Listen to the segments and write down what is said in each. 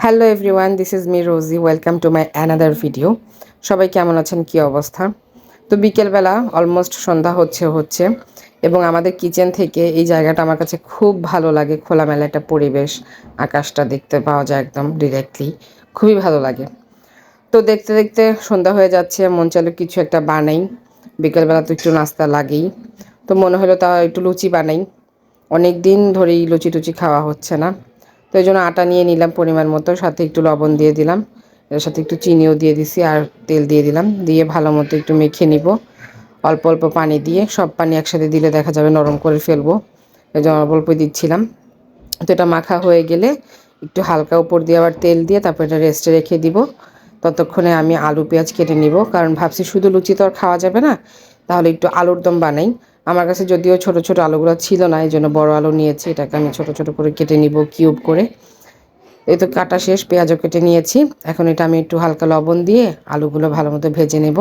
Hello everyone, this is me Rosy. Welcome to my another video. সবাই কেমন আছেন, কী অবস্থা? তো বিকেলবেলা অলমোস্ট সন্ধ্যা হচ্ছে এবং আমাদের কিচেন থেকে এই জায়গাটা আমার কাছে খুব ভালো লাগে। খোলামেলা একটা পরিবেশ, আকাশটা দেখতে পাওয়া যায় একদম ডিরেক্টলি, খুবই ভালো লাগে। তো দেখতে দেখতে সন্ধ্যা হয়ে যাচ্ছে, মন চাইলো কিছু একটা বানাই। বিকেলবেলা তো একটু নাস্তা লাগেই, তো মনে হলো তা একটু লুচি বানাই। অনেক দিন ধরেই লুচি টুচি খাওয়া হচ্ছে না, তো এই জন্য আটা নিয়ে নিলাম পরিমাণ মতো, সাথে একটু লবণ দিয়ে দিলাম, এর সাথে একটু চিনিও দিয়ে দিছি আর তেল দিয়ে দিলাম, দিয়ে ভালো মতো একটু মেখে নিব। অল্প অল্প পানি দিয়ে, সব পানি একসাথে দিলে দেখা যাবে নরম করে ফেলবো, এই জন্য অল্প অল্প দিচ্ছিলাম। তো এটা মাখা হয়ে গেলে একটু হালকা উপর দিয়ে আবার তেল দিয়ে তারপর এটা রেস্টে রেখে দিব। ততক্ষণে আমি আলু পেঁয়াজ কেটে নিব, কারণ ভাবছি শুধু লুচি তো আর খাওয়া যাবে না, তাহলে একটু আলুর দম বানাই। আমার কাছে যদিও ছোট ছোট আলুগুলো ছিল না, এই জন্য বড় আলু নিয়েছি, এটাকে আমি ছোট ছোট করে কেটে নিব কিউব করে। এই তো কাটা শেষ, পেঁয়াজও কেটে নিয়েছি। এখন এটা আমি একটু হালকা লবণ দিয়ে আলুগুলো ভালো মতো ভেজে নেব,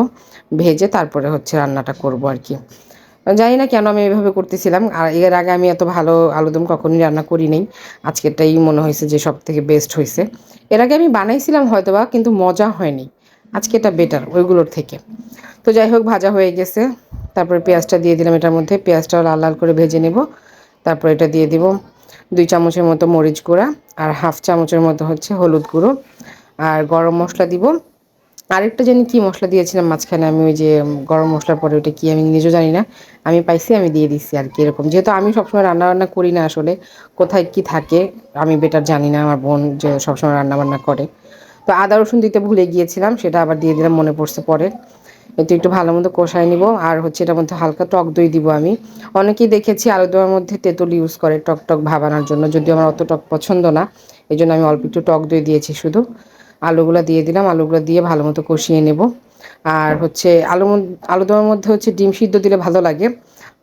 ভেজে তারপরে হচ্ছে রান্নাটা করব আর কি। জানি না কেন আমি এভাবে করতেছিলাম, আর এর আগে আমি এত ভালো আলুদম কখনোই রান্না করি নাই। আজকেরটাই মনে হয়েছে যে সব থেকে বেস্ট হয়েছে। এর আগে আমি বানাইছিলাম হয়তোবা, কিন্তু মজা হয়নি। আজকে এটা বেটার ওইগুলোর থেকে। তো যাই হোক, ভাজা হয়ে গেছে। তারপরে পেঁয়াজটা দিয়ে দিলাম এটার মধ্যে, পেঁয়াজটাও লাল লাল করে ভেজে নেব। তারপর এটা দিয়ে দিব 2 চামচের মতো মরিচ গুঁড়া, আর হাফ চামচের মতো হচ্ছে হলুদ গুঁড়ো, আর গরম মশলা দিব। আরেকটা জানি কি মশলা দিয়েছিলাম মাঝখানে, আমি ওই যে গরম মশলার পরে ওইটা কি আমি নিজেও জানি না, আমি পাইছি আমি দিয়ে দিচ্ছি আর কি। এরকম যেহেতু আমি সবসময় রান্না বান্না করি না, আসলে কোথায় কি থাকে আমি বেটার জানি না, আমার বোন যে সবসময় রান্না বান্না করে। তো আদা রসুন দিতে ভুলে গিয়েছিলাম, সেটা আবার দিয়ে দিলাম, মনে পড়ছে পরে। এতে একটু ভালো মতো কষাই নিব, আর হচ্ছে এটার মধ্যে হালকা টক দই দিব আমি। অনেকেই দেখেছি আলু দেওয়ার মধ্যে তেঁতুল ইউজ করে টক টক ভাবানোর জন্য, যদিও আমার অত টক পছন্দ না, এই জন্য আমি অল্প একটু টক দই দিয়েছি শুধু। আলুগুলো দিয়ে দিলাম, আলুগুলো দিয়ে ভালো মতো কষিয়ে নেব। আর হচ্ছে আলু দেওয়ার মধ্যে হচ্ছে ডিম সিদ্ধ দিলে ভালো লাগে,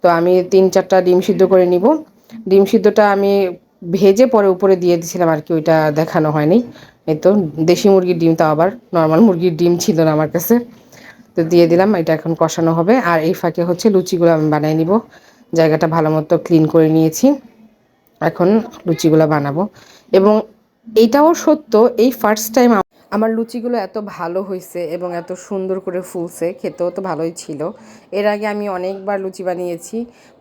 তো আমি 3-4টা ডিম সিদ্ধ করে নিব। ডিম সিদ্ধটা আমি ভেজে পরে উপরে দিয়ে দিয়েছিলাম আর কি, ওইটা দেখানো হয়নি। এই তো দেশি মুরগির ডিম, তাও আবার নর্মাল মুরগির ডিম ছিল না আমার কাছে। তো দিয়ে দিলাম, এটা এখন কষানো হবে। আর এই ফাঁকে হচ্ছে লুচিগুলো আমি বানিয়ে নিব। জায়গাটা ভালো মতো ক্লিন করে নিয়েছি, এখন লুচিগুলো বানাবো। এবং এইটাও সত্য, এই ফার্স্ট টাইম আমার লুচিগুলো এত ভালো হয়েছে এবং এত সুন্দর করে ফুলছে, খেতেও তো ভালোই ছিল। এর আগে আমি অনেকবার লুচি বানিয়েছি,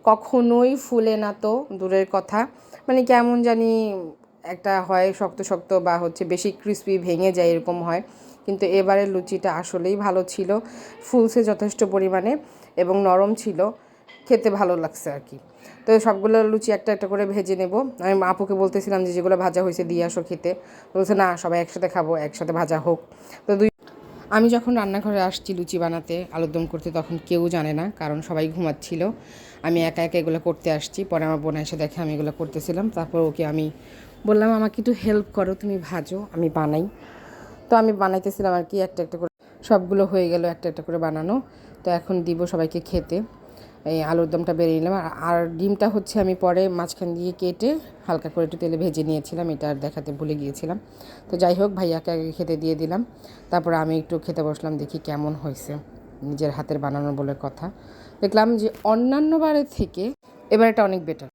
কখনোই ফুলে না, তো দূরের কথা, মানে কেমন জানি একটা হয়, শক্ত শক্ত বা হচ্ছে বেশি ক্রিস্পি ভেঙে যায় এরকম হয়। কিন্তু এবারের লুচিটা আসলেই ভালো ছিল, ফুলছে যথেষ্ট পরিমাণে এবং নরম ছিল, খেতে ভালো লাগছে আর কি। তো সবগুলো লুচি একটা একটা করে ভেজে নেব। আমি আপুকে বলতেছিলাম যে যেগুলো ভাজা হয়েছে দিয়ে আসো খেতে, বলছে না সবাই একসাথে খাবো, একসাথে ভাজা হোক। তো আমি যখন রান্নাঘরে আসছি লুচি বানাতে, আলুর দম করতে, তখন কেউ জানে না, কারণ সবাই ঘুমাচ্ছিল। আমি একা একা এগুলো করতে আসছি, পরে আমার বোন এসে দেখে আমি এগুলো করতেছিলাম, তারপর ওকে আমি বললাম আমাকে একটু হেল্প করো, তুমি ভাজো আমি বানাই। তো আমি বানাইতেছিলাম আর কি, একটা একটা করে সবগুলো হয়ে গেল একটা একটা করে বানানো। তো এখন দিব সবাইকে খেতে। এই আলুর দমটা বেরিয়ে নিলাম, আর ডিমটা হচ্ছে আমি পরে মাঝখান দিয়ে কেটে হালকা করে একটু তেলে ভেজে নিয়েছিলাম, এটা আর দেখাতে ভুলে গিয়েছিলাম। তো যাই হোক, ভাইয়াকে আগে খেতে দিয়ে দিলাম, তারপর আমি একটু খেতে বসলাম, দেখি কেমন হয়েছে। নিজের হাতের বানানো বলে কথা, দেখলাম যে অন্যান্য বারের থেকে এবার এটা অনেক বেটার।